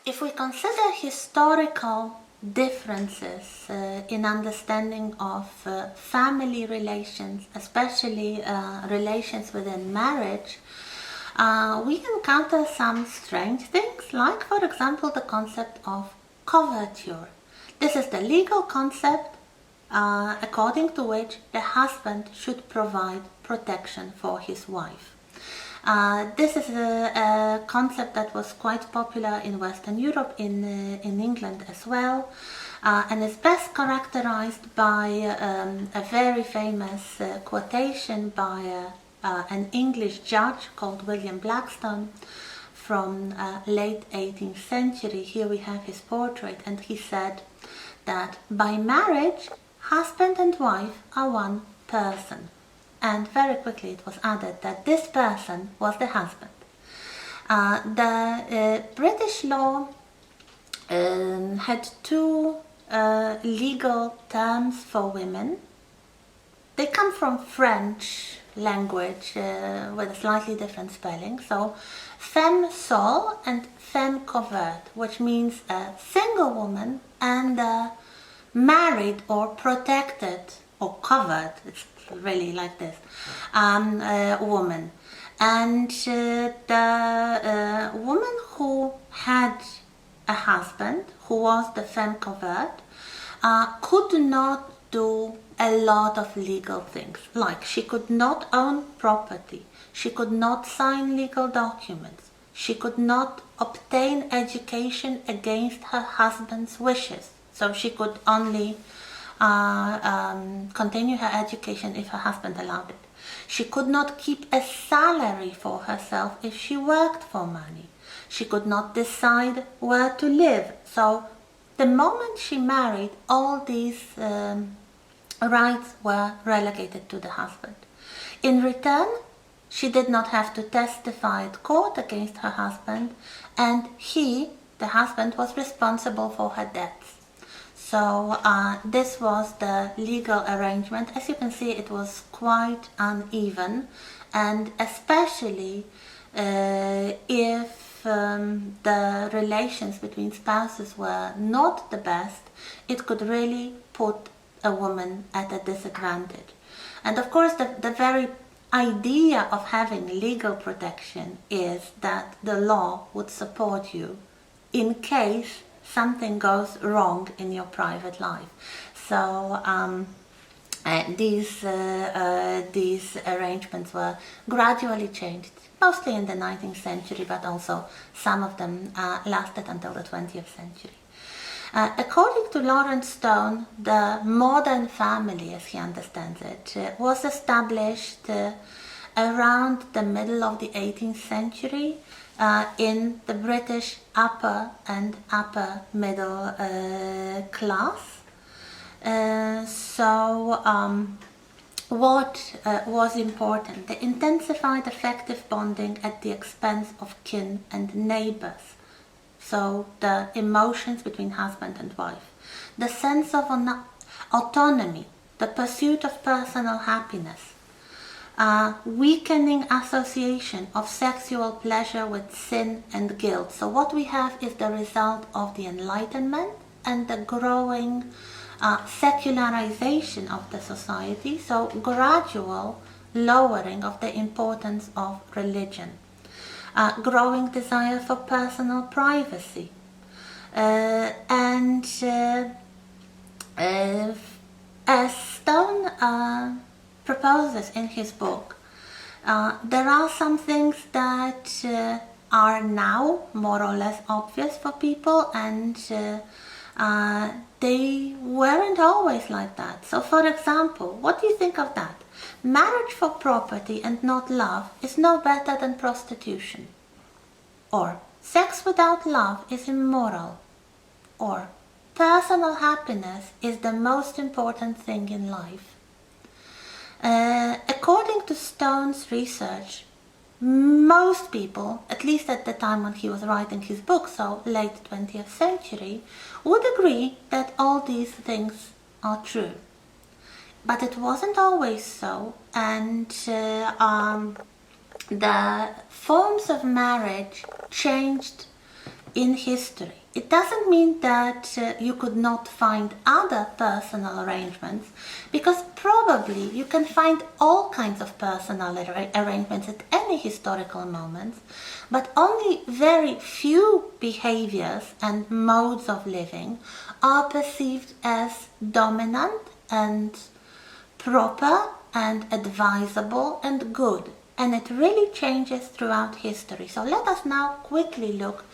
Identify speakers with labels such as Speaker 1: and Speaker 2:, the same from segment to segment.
Speaker 1: If we consider historical differences in understanding of family relations, especially relations within marriage, we encounter some strange things, like for example the concept of coverture. This is the legal concept according to which the husband should provide protection for his wife. This is a concept that was quite popular in Western Europe, in England as well, and is best characterized by a very famous quotation by an English judge called William Blackstone from late 18th century. Here we have his portrait, and he said that by marriage, husband and wife are one person. And very quickly it was added that this person was the husband. The British law had two legal terms for women. They come from French language with a slightly different spelling. So femme sole and femme couverte, which means a single woman and a married or protected or covered, it's really like this, woman. And the woman who had a husband, who was the femme couverte, could not do a lot of legal things. Like, she could not own property, she could not sign legal documents, she could not obtain education against her husband's wishes. So she could only continue her education if her husband allowed it. She could not keep a salary for herself if she worked for money. She could not decide where to live. So the moment she married, all these rights were relegated to the husband. In return, she did not have to testify at court against her husband, and he, the husband, was responsible for her debts. So this was the legal arrangement. As you can see, it was quite uneven, and especially if the relations between spouses were not the best, it could really put a woman at a disadvantage. And of course, the very idea of having legal protection is that the law would support you in case something goes wrong in your private life. So these arrangements were gradually changed, mostly in the 19th century, but also some of them lasted until the 20th century. According to Lawrence Stone, the modern family, as he understands it, was established around the middle of the 18th century in the British upper and upper middle class. What was important? The intensified affective bonding at the expense of kin and neighbors. So the emotions between husband and wife. The sense of autonomy, the pursuit of personal happiness. Weakening association of sexual pleasure with sin and guilt. So what we have is the result of the Enlightenment and the growing secularization of the society, so gradual lowering of the importance of religion. Growing desire for personal privacy. And as Stone proposes in his book, there are some things that are now more or less obvious for people, and they weren't always like that. So for example, what do you think of that? Marriage for property and not love is no better than prostitution. Or sex without love is immoral. Or personal happiness is the most important thing in life. According to Stone's research, most people, at least at the time when he was writing his book, so late 20th century, would agree that all these things are true. But it wasn't always so, and the forms of marriage changed in history. It doesn't mean that you could not find other personal arrangements, because probably you can find all kinds of personal arrangements at any historical moment, but only very few behaviors and modes of living are perceived as dominant and proper and advisable and good. And it really changes throughout history. So let us now quickly look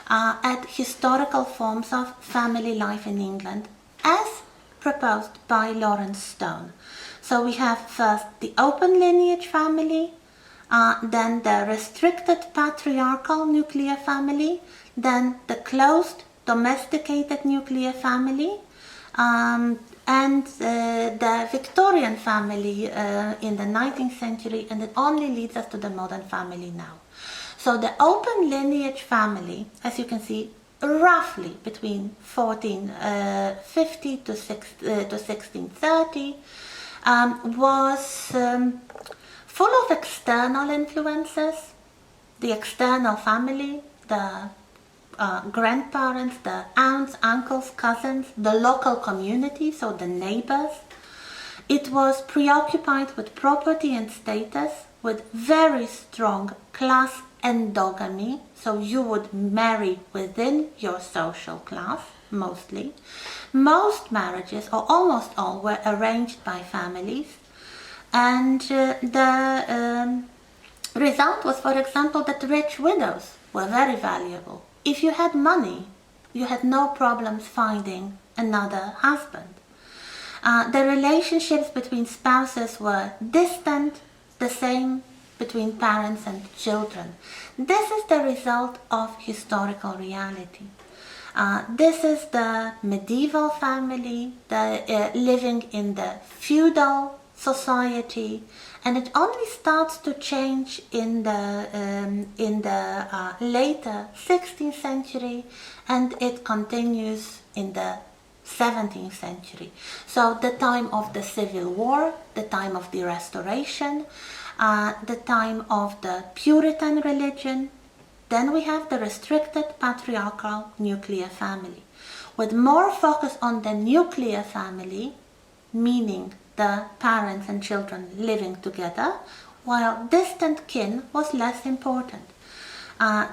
Speaker 1: at historical forms of family life in England as proposed by Lawrence Stone. So we have first the open lineage family, then the restricted patriarchal nuclear family, then the closed domesticated nuclear family, and the Victorian family in the 19th century, and it only leads us to the modern family now. So the open lineage family, as you can see, roughly between 1450 to 1630, was full of external influences. The external family, the grandparents, the aunts, uncles, cousins, the local community, so the neighbors. It was preoccupied with property and status, with very strong class endogamy, so you would marry within your social class, mostly. Most marriages, or almost all, were arranged by families, and the result was, for example, that rich widows were very valuable. If you had money, you had no problems finding another husband. The relationships between spouses were distant, the same between parents and children. This is the result of historical reality. This is the medieval family, living in the feudal society, and it only starts to change in the later 16th century, and it continues in the 17th century. So the time of the Civil War, the time of the Restoration, the time of the Puritan religion. Then we have the restricted patriarchal nuclear family, with more focus on the nuclear family, meaning the parents and children living together, while distant kin was less important.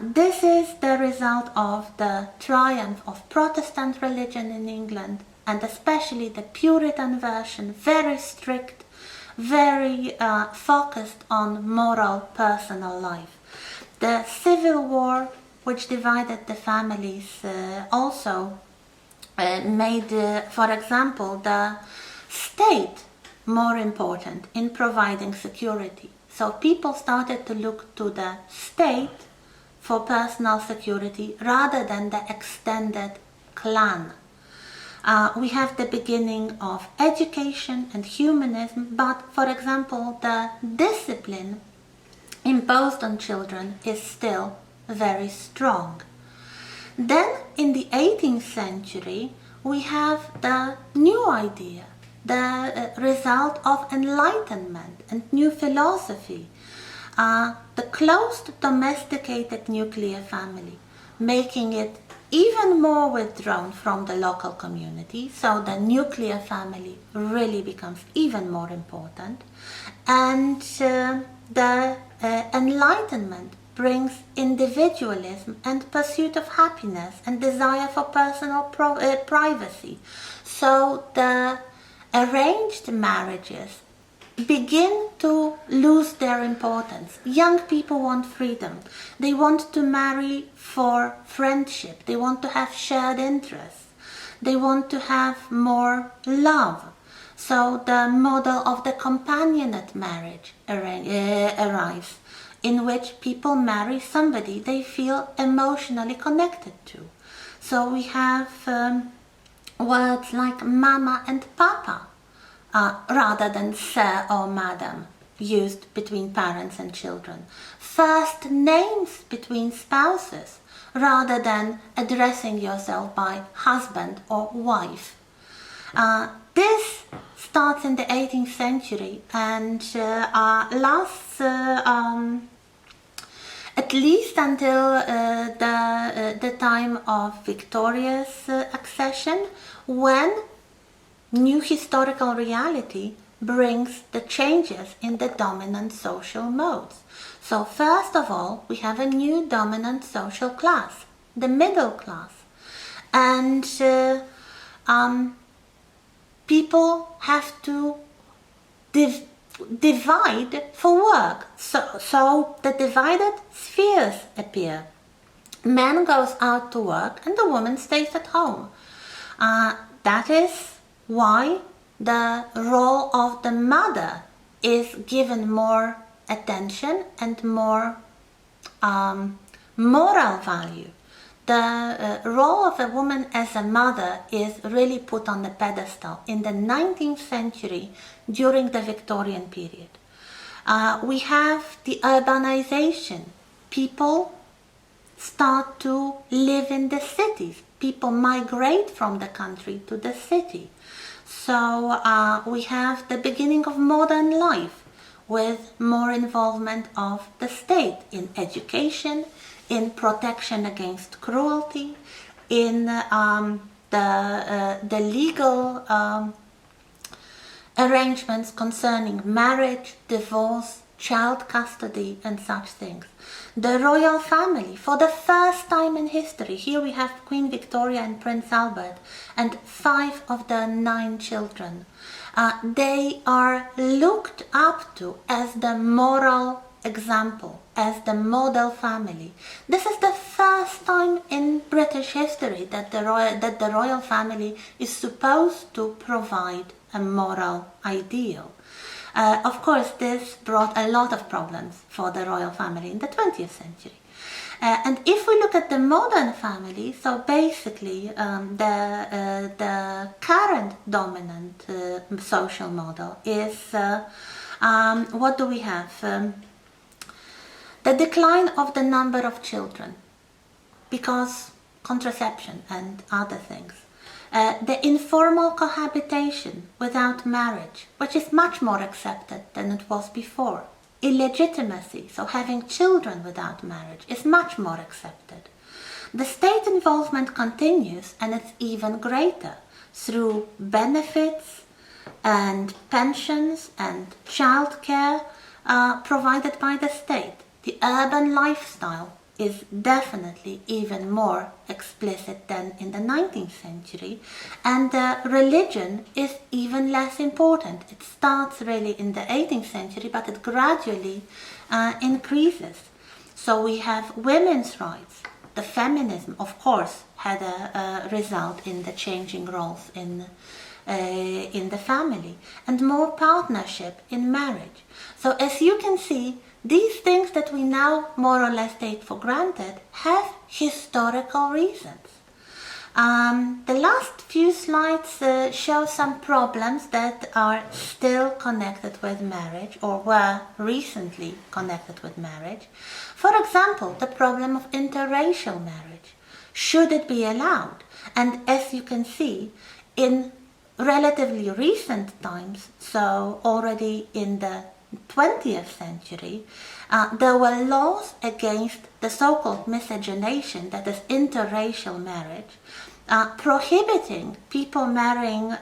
Speaker 1: This is the result of the triumph of Protestant religion in England, and especially the Puritan version, very strict, very focused on moral personal life. The Civil War, which divided the families, also made, for example, the state more important in providing security. So people started to look to the state for personal security rather than the extended clan. We have the beginning of education and humanism, but for example, the discipline imposed on children is still very strong. Then in the 18th century, we have the new idea, the result of enlightenment and new philosophy, the closed domesticated nuclear family, making it even more withdrawn from the local community, so the nuclear family really becomes even more important. And the Enlightenment brings individualism and pursuit of happiness and desire for personal privacy. So the arranged marriages begin to lose their importance. Young people want freedom. They want to marry for friendship. They want to have shared interests. They want to have more love. So the model of the companionate marriage arrives, in which people marry somebody they feel emotionally connected to. So we have words like mama and papa, rather than sir or madam, used between parents and children. First names between spouses, rather than addressing yourself by husband or wife. This starts in the 18th century and lasts at least until the time of Victoria's accession, when new historical reality brings the changes in the dominant social modes. So first of all, we have a new dominant social class, the middle class. And people have to divide for work. So the divided spheres appear. Man goes out to work and the woman stays at home. That is why the role of the mother is given more attention and more moral value. The role of a woman as a mother is really put on the pedestal in the 19th century during the Victorian period. We have the urbanization. People start to live in the cities. People migrate from the country to the city. So we have the beginning of modern life with more involvement of the state in education, in protection against cruelty, in the legal arrangements concerning marriage, divorce, child custody and such things. The royal family, for the first time in history, here we have Queen Victoria and Prince Albert and 5 of their 9 children. They are looked up to as the moral example, as the model family. This is the first time in British history that the royal family is supposed to provide a moral ideal. Of course, this brought a lot of problems for the royal family in the 20th century. And if we look at the modern family, so basically the current dominant social model is, what do we have? The decline of the number of children because contraception and other things. The informal cohabitation without marriage, which is much more accepted than it was before. Illegitimacy, so having children without marriage, is much more accepted. The state involvement continues, and it's even greater through benefits and pensions and childcare provided by the state. The urban lifestyle is definitely even more explicit than in the 19th century, and religion is even less important. It starts really in the 18th century, but it gradually increases. So we have women's rights. The feminism, of course, had a result in the changing roles in the family, and more partnership in marriage. So as you can see, these things that we now more or less take for granted have historical reasons. The last few slides show some problems that are still connected with marriage or were recently connected with marriage. For example, the problem of interracial marriage. Should it be allowed? And as you can see, in relatively recent times, so already in the 20th century, there were laws against the so-called miscegenation, that is interracial marriage, prohibiting people marrying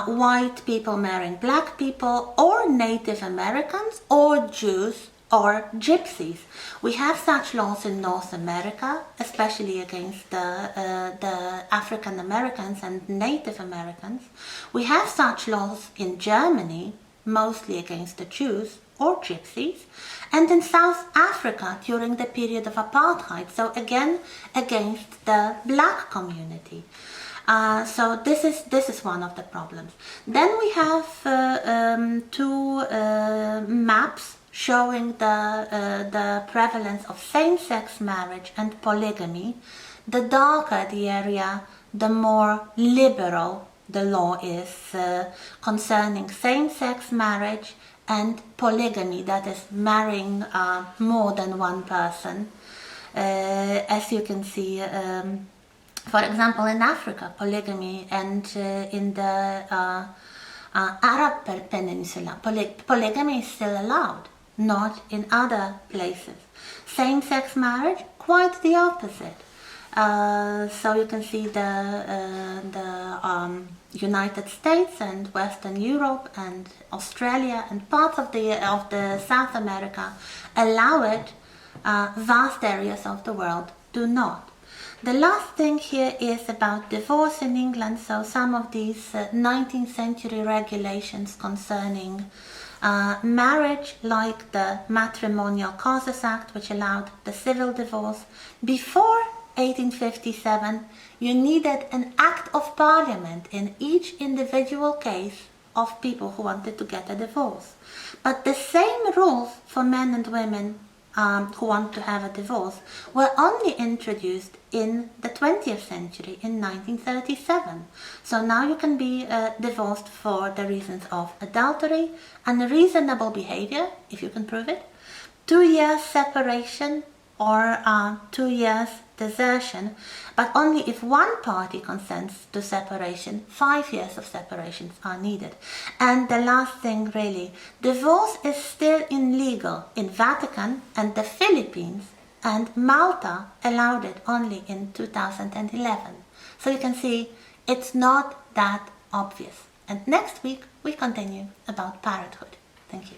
Speaker 1: white people marrying black people, or Native Americans, or Jews, or gypsies. We have such laws in North America, especially against the African Americans and Native Americans. We have such laws in Germany, mostly against the Jews or gypsies, and in South Africa during the period of apartheid, so again against the black community. So this is one of the problems. Then we have 2 maps showing the prevalence of same-sex marriage and polygamy. The darker the area, the more liberal the law is concerning same-sex marriage and polygamy, that is marrying more than one person. As you can see, for example, in Africa, polygamy, and in the Arab Peninsula, polygamy is still allowed. not in other places. Same-sex marriage, quite the opposite. So you can see the United States and Western Europe and Australia and parts of the South America allow it. Vast areas of the world do not. The last thing here is about divorce in England. So some of these 19th century regulations concerning marriage, like the Matrimonial Causes Act, which allowed the civil divorce. Before 1857, you needed an act of parliament in each individual case of people who wanted to get a divorce. But the same rules for men and women who want to have a divorce were only introduced in the 20th century, in 1937. So now you can be divorced for the reasons of adultery, unreasonable behavior, if you can prove it, 2 years separation, or 2 years desertion, but only if one party consents to separation, 5 years of separations are needed. And the last thing really, divorce is still illegal in Vatican and the Philippines, and Malta allowed it only in 2011. So you can see it's not that obvious. And next week we continue about parenthood. Thank you.